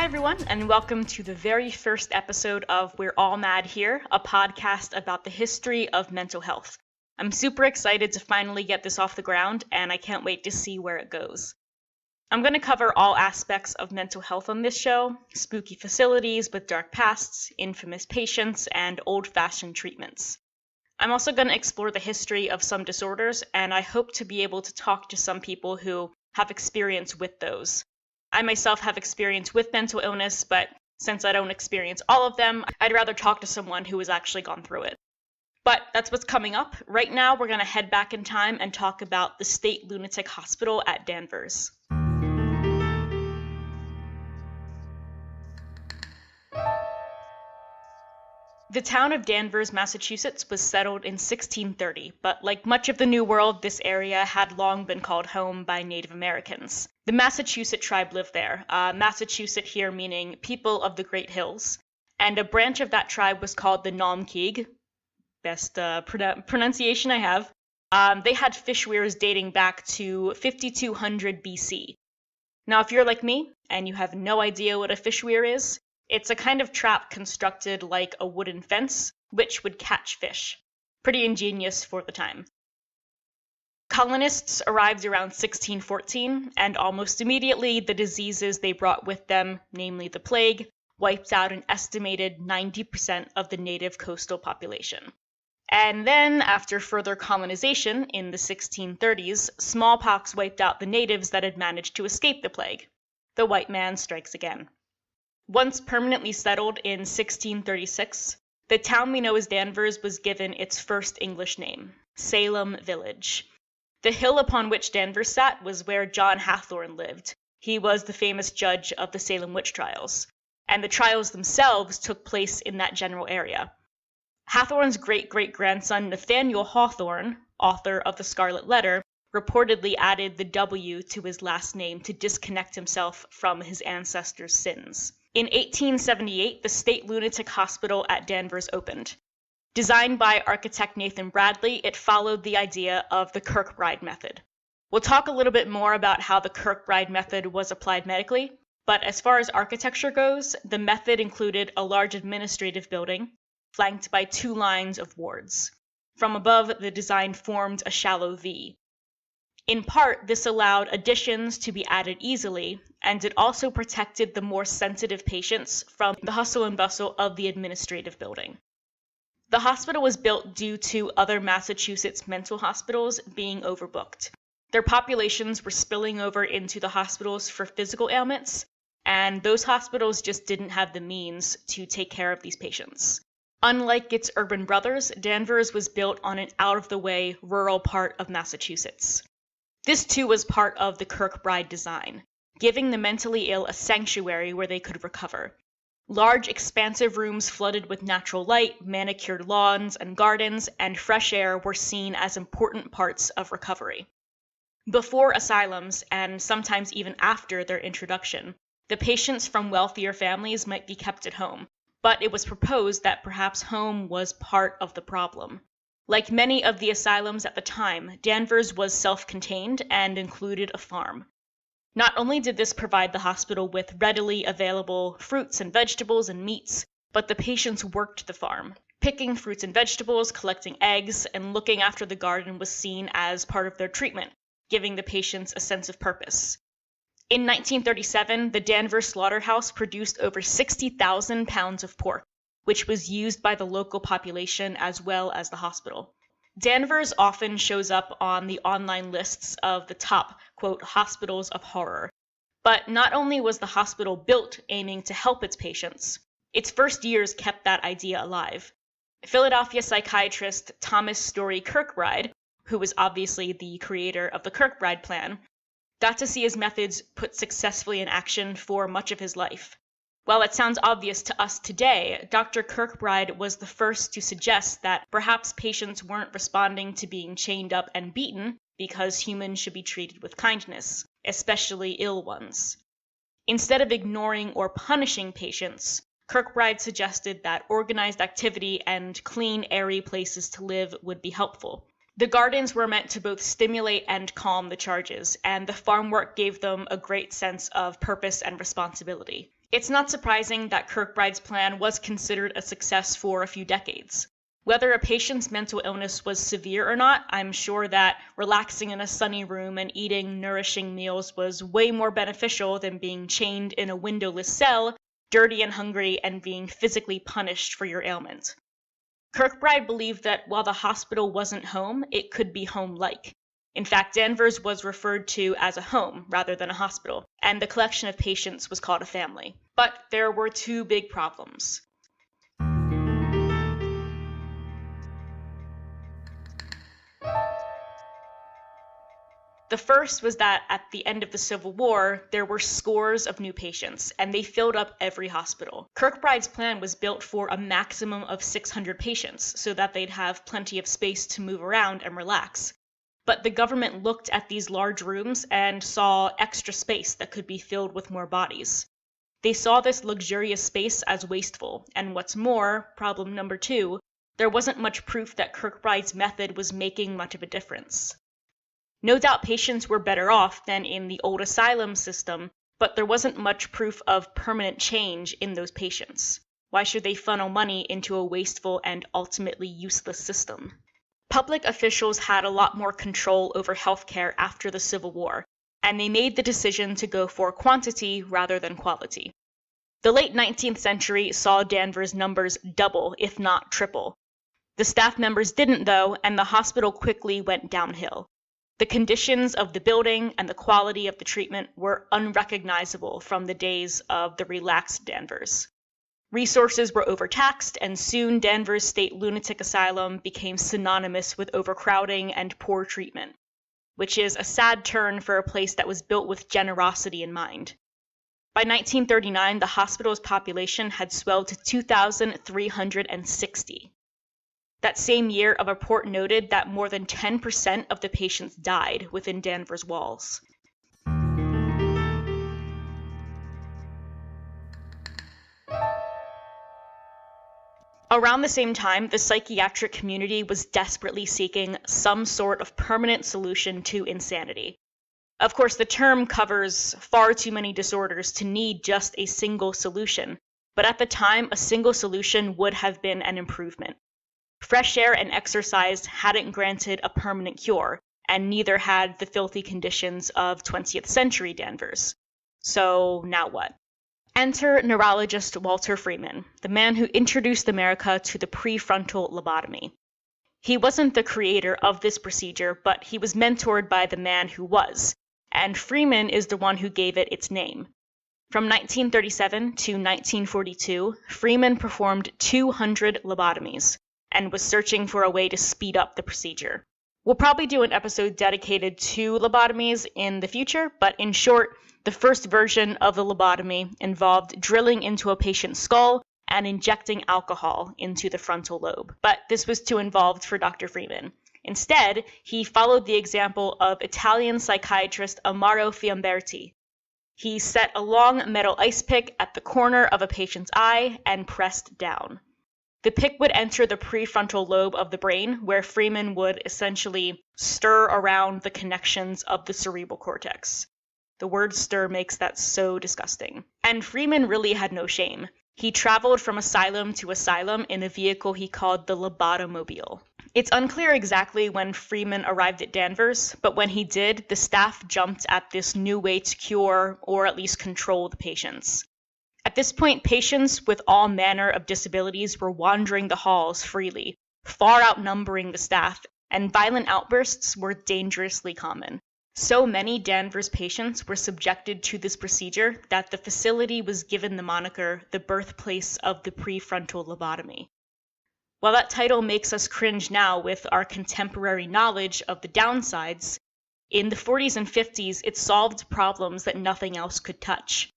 everyone, and welcome to the very first episode of We're All Mad Here, a podcast about the history of mental health. I'm super excited to finally get this off the ground, and I can't wait to see where it goes. I'm going to cover all aspects of mental health on this show: spooky facilities with dark pasts, infamous patients, and old-fashioned treatments. I'm also going to explore the history of some disorders, and I hope to be able to talk to some people who have experience with those. I myself have experience with mental illness, but since I don't experience all of them, I'd rather talk to someone who has actually gone through it. But that's what's coming up. Right now, we're going to head back in time and talk about the State Lunatic Hospital at Danvers. The town of Danvers, Massachusetts was settled in 1630, but like much of the New World, this area had long been called home by Native Americans. The Massachusetts tribe lived there, Massachusetts here meaning people of the Great Hills, and a branch of that tribe was called the Nomkeeg, best pronunciation I have. They had fish weirs dating back to 5200 BC. Now, if you're like me, and you have no idea what a fish weir is, it's a kind of trap constructed like a wooden fence, which would catch fish. Pretty ingenious for the time. Colonists arrived around 1614, and almost immediately the diseases they brought with them, namely the plague, wiped out an estimated 90% of the native coastal population. And then, after further colonization in the 1630s, smallpox wiped out the natives that had managed to escape the plague. The white man strikes again. Once permanently settled in 1636, the town we know as Danvers was given its first English name, Salem Village. The hill upon which Danvers sat was where John Hathorne lived. He was the famous judge of the Salem witch trials, and the trials themselves took place in that general area. Hathorne's great-great-grandson Nathaniel Hawthorne, author of the Scarlet Letter, reportedly added the W to his last name to disconnect himself from his ancestors' sins. In 1878, the State Lunatic Hospital at Danvers opened. Designed by architect Nathan Bradley, it followed the idea of the Kirkbride method. We'll talk a little bit more about how the Kirkbride method was applied medically, but as far as architecture goes, the method included a large administrative building, flanked by 2 lines of wards. From above, the design formed a shallow V. In part, this allowed additions to be added easily, and it also protected the more sensitive patients from the hustle and bustle of the administrative building. The hospital was built due to other Massachusetts mental hospitals being overbooked. Their populations were spilling over into the hospitals for physical ailments, and those hospitals just didn't have the means to take care of these patients. Unlike its urban brothers, Danvers was built on an out-of-the-way rural part of Massachusetts. This too was part of the Kirkbride design, giving the mentally ill a sanctuary where they could recover. Large, expansive rooms flooded with natural light, manicured lawns and gardens, and fresh air were seen as important parts of recovery. Before asylums, and sometimes even after their introduction, the patients from wealthier families might be kept at home, but it was proposed that perhaps home was part of the problem. Like many of the asylums at the time, Danvers was self-contained and included a farm. Not only did this provide the hospital with readily available fruits and vegetables and meats, but the patients worked the farm. Picking fruits and vegetables, collecting eggs, and looking after the garden was seen as part of their treatment, giving the patients a sense of purpose. In 1937, the Danvers slaughterhouse produced over 60,000 pounds of pork, which was used by the local population as well as the hospital. Danvers often shows up on the online lists of the top, quote, hospitals of horror. But not only was the hospital built aiming to help its patients, its first years kept that idea alive. Philadelphia psychiatrist Thomas Story Kirkbride, who was obviously the creator of the Kirkbride plan, got to see his methods put successfully in action for much of his life. While it sounds obvious to us today, Dr. Kirkbride was the first to suggest that perhaps patients weren't responding to being chained up and beaten because humans should be treated with kindness, especially ill ones. Instead of ignoring or punishing patients, Kirkbride suggested that organized activity and clean, airy places to live would be helpful. The gardens were meant to both stimulate and calm the charges, and the farm work gave them a great sense of purpose and responsibility. It's not surprising that Kirkbride's plan was considered a success for a few decades. Whether a patient's mental illness was severe or not, I'm sure that relaxing in a sunny room and eating nourishing meals was way more beneficial than being chained in a windowless cell, dirty and hungry, and being physically punished for your ailment. Kirkbride believed that while the hospital wasn't home, it could be home-like. In fact, Danvers was referred to as a home rather than a hospital, and the collection of patients was called a family. But there were two big problems. The first was that at the end of the Civil War, there were scores of new patients, and they filled up every hospital. Kirkbride's plan was built for a maximum of 600 patients, so that they'd have plenty of space to move around and relax. But the government looked at these large rooms and saw extra space that could be filled with more bodies. They saw this luxurious space as wasteful, and what's more, problem number two, there wasn't much proof that Kirkbride's method was making much of a difference. No doubt patients were better off than in the old asylum system, but there wasn't much proof of permanent change in those patients. Why should they funnel money into a wasteful and ultimately useless system? Public officials had a lot more control over healthcare after the Civil War, and they made the decision to go for quantity rather than quality. The late 19th century saw Danvers' numbers double, if not triple. The staff members didn't, though, and the hospital quickly went downhill. The conditions of the building and the quality of the treatment were unrecognizable from the days of the relaxed Danvers. Resources were overtaxed, and soon Danvers State Lunatic Asylum became synonymous with overcrowding and poor treatment, which is a sad turn for a place that was built with generosity in mind. By 1939, the hospital's population had swelled to 2,360. That same year, a report noted that more than 10% of the patients died within Danvers' walls. Around the same time, the psychiatric community was desperately seeking some sort of permanent solution to insanity. Of course, the term covers far too many disorders to need just a single solution, but at the time, a single solution would have been an improvement. Fresh air and exercise hadn't granted a permanent cure, and neither had the filthy conditions of 20th century Danvers. So now what? Enter neurologist Walter Freeman, the man who introduced America to the prefrontal lobotomy. He wasn't the creator of this procedure, but he was mentored by the man who was, and Freeman is the one who gave it its name. From 1937 to 1942, Freeman performed 200 lobotomies, and was searching for a way to speed up the procedure. We'll probably do an episode dedicated to lobotomies in the future, but in short, the first version of the lobotomy involved drilling into a patient's skull and injecting alcohol into the frontal lobe. But this was too involved for Dr. Freeman. Instead, he followed the example of Italian psychiatrist Amaro Fiamberti. He set a long metal ice pick at the corner of a patient's eye and pressed down. The pick would enter the prefrontal lobe of the brain, where Freeman would essentially stir around the connections of the cerebral cortex. The word stir makes that so disgusting. And Freeman really had no shame. He traveled from asylum to asylum in a vehicle he called the lobotomobile. It's unclear exactly when Freeman arrived at Danvers, but when he did, the staff jumped at this new way to cure, or at least control, the patients. At this point, patients with all manner of disabilities were wandering the halls freely, far outnumbering the staff, and violent outbursts were dangerously common. So many Danvers patients were subjected to this procedure that the facility was given the moniker the birthplace of the prefrontal lobotomy. While that title makes us cringe now with our contemporary knowledge of the downsides, in the 40s and 50s it solved problems that nothing else could touch.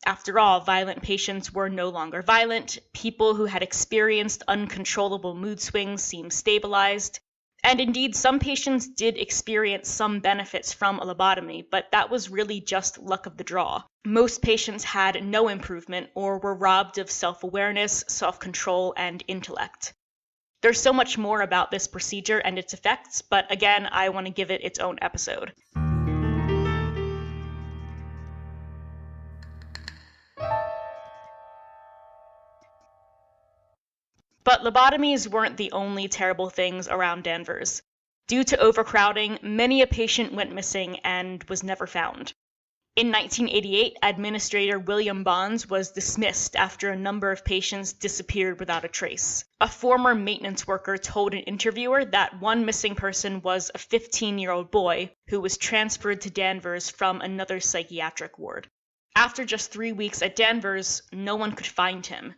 After all, violent patients were no longer violent, people who had experienced uncontrollable mood swings seemed stabilized, and indeed some patients did experience some benefits from a lobotomy, but that was really just luck of the draw. Most patients had no improvement or were robbed of self-awareness, self-control, and intellect. There's so much more about this procedure and its effects, but again, I want to give it its own episode. But lobotomies weren't the only terrible things around Danvers. Due to overcrowding, many a patient went missing and was never found. In 1988, Administrator William Bonds was dismissed after a number of patients disappeared without a trace. A former maintenance worker told an interviewer that one missing person was a 15-year-old boy who was transferred to Danvers from another psychiatric ward. After just 3 weeks at Danvers, no one could find him,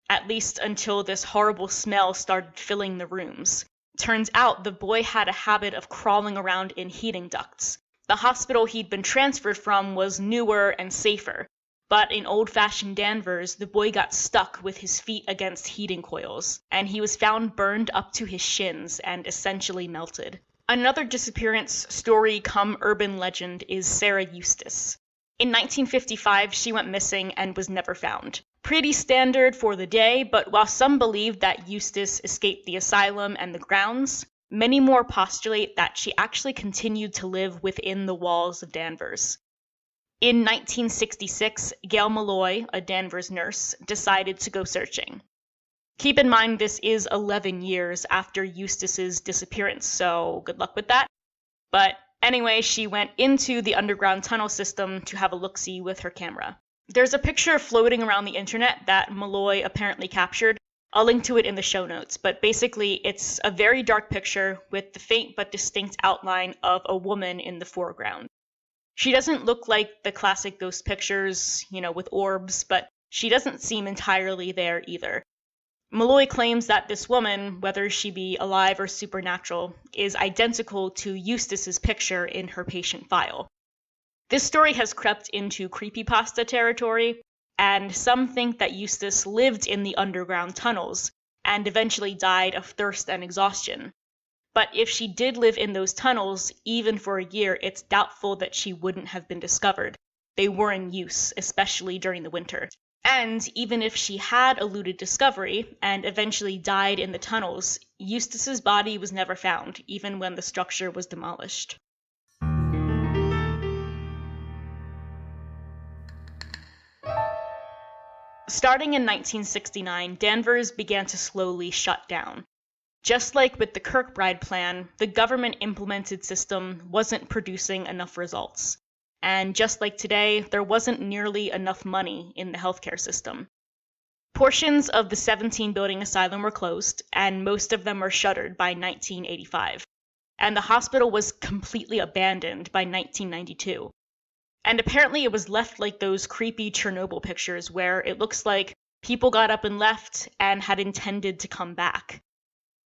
at least until this horrible smell started filling the rooms. Turns out the boy had a habit of crawling around in heating ducts. The hospital he'd been transferred from was newer and safer, but in old-fashioned Danvers, the boy got stuck with his feet against heating coils, and he was found burned up to his shins and essentially melted. Another disappearance story come urban legend is Sarah Eustace. In 1955, she went missing and was never found. Pretty standard for the day, but while some believe that Eustace escaped the asylum and the grounds, many more postulate that she actually continued to live within the walls of Danvers. In 1966, Gail Malloy, a Danvers nurse, decided to go searching. Keep in mind this is 11 years after Eustace's disappearance, so good luck with that. But anyway, she went into the underground tunnel system to have a look-see with her camera. There's a picture floating around the internet that Malloy apparently captured. I'll link to it in the show notes, but basically it's a very dark picture with the faint but distinct outline of a woman in the foreground. She doesn't look like the classic ghost pictures, with orbs, but she doesn't seem entirely there either. Malloy claims that this woman, whether she be alive or supernatural, is identical to Eustace's picture in her patient file. This story has crept into creepypasta territory, and some think that Eustace lived in the underground tunnels and eventually died of thirst and exhaustion. But if she did live in those tunnels, even for a year, it's doubtful that she wouldn't have been discovered. They were in use, especially during the winter. And even if she had eluded discovery and eventually died in the tunnels, Eustace's body was never found, even when the structure was demolished. Starting in 1969, Danvers began to slowly shut down. Just like with the Kirkbride plan, the government-implemented system wasn't producing enough results. And just like today, there wasn't nearly enough money in the healthcare system. Portions of the 17-building asylum were closed, and most of them were shuttered by 1985. And the hospital was completely abandoned by 1992. And apparently it was left like those creepy Chernobyl pictures where it looks like people got up and left and had intended to come back.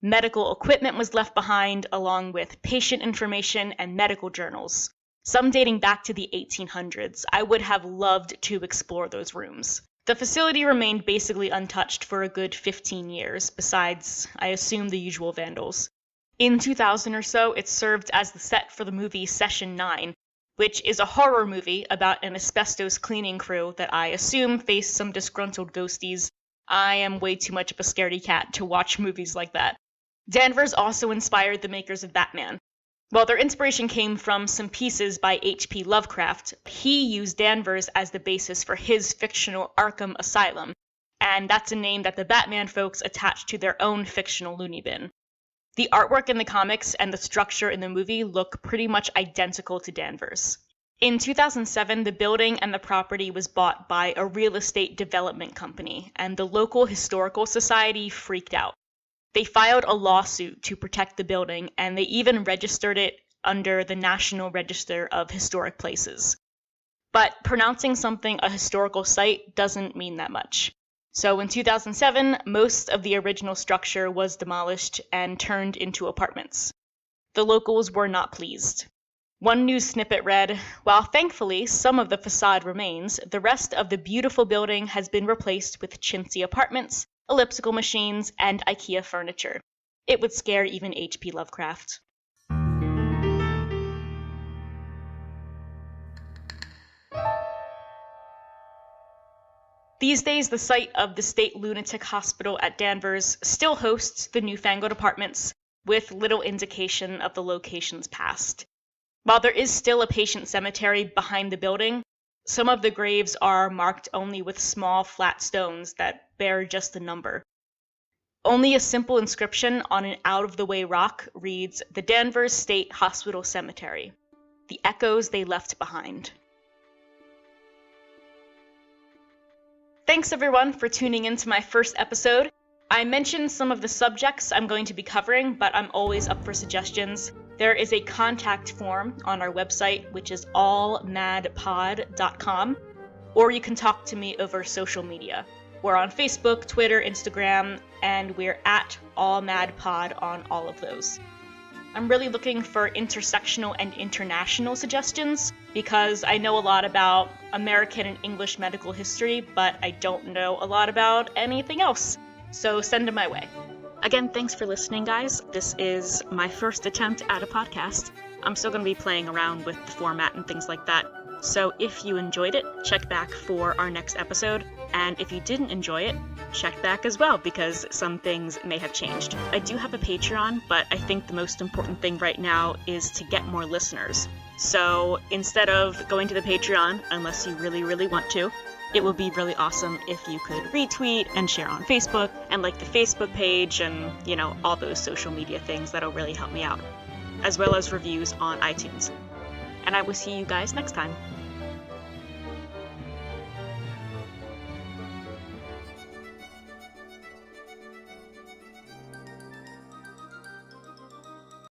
Medical equipment was left behind along with patient information and medical journals, some dating back to the 1800s. I would have loved to explore those rooms. The facility remained basically untouched for a good 15 years, besides, I assume, the usual vandals. In 2000 or so, it served as the set for the movie Session 9, which is a horror movie about an asbestos cleaning crew that I assume faced some disgruntled ghosties. I am way too much of a scaredy cat to watch movies like that. Danvers also inspired the makers of Batman. While their inspiration came from some pieces by H.P. Lovecraft, he used Danvers as the basis for his fictional Arkham Asylum, and that's a name that the Batman folks attached to their own fictional loony bin. The artwork in the comics and the structure in the movie look pretty much identical to Danvers. In 2007, the building and the property was bought by a real estate development company, and the local historical society freaked out. They filed a lawsuit to protect the building, and they even registered it under the National Register of Historic Places. But pronouncing something a historical site doesn't mean that much. So in 2007, most of the original structure was demolished and turned into apartments. The locals were not pleased. One news snippet read, "While thankfully some of the facade remains, the rest of the beautiful building has been replaced with chintzy apartments, elliptical machines, and IKEA furniture." It would scare even H.P. Lovecraft. These days, the site of the State Lunatic Hospital at Danvers still hosts the newfangled apartments, with little indication of the location's past. While there is still a patient cemetery behind the building, some of the graves are marked only with small flat stones that bear just a number. Only a simple inscription on an out-of-the-way rock reads, "The Danvers State Hospital Cemetery. The echoes they left behind." Thanks everyone for tuning in to my first episode. I mentioned some of the subjects I'm going to be covering, but I'm always up for suggestions. There is a contact form on our website, which is allmadpod.com, or you can talk to me over social media. We're on Facebook, Twitter, Instagram, and we're at allmadpod on all of those. I'm really looking for intersectional and international suggestions because I know a lot about American and English medical history, but I don't know a lot about anything else. So send them my way. Again, thanks for listening, guys. This is my first attempt at a podcast. I'm still going to be playing around with the format and things like that. So if you enjoyed it, check back for our next episode. And if you didn't enjoy it, check back as well, because some things may have changed. I do have a Patreon, but I think the most important thing right now is to get more listeners. So instead of going to the Patreon, unless you really, really want to, it would be really awesome if you could retweet and share on Facebook and like the Facebook page and, all those social media things. That'll really help me out, as well as reviews on iTunes. And I will see you guys next time.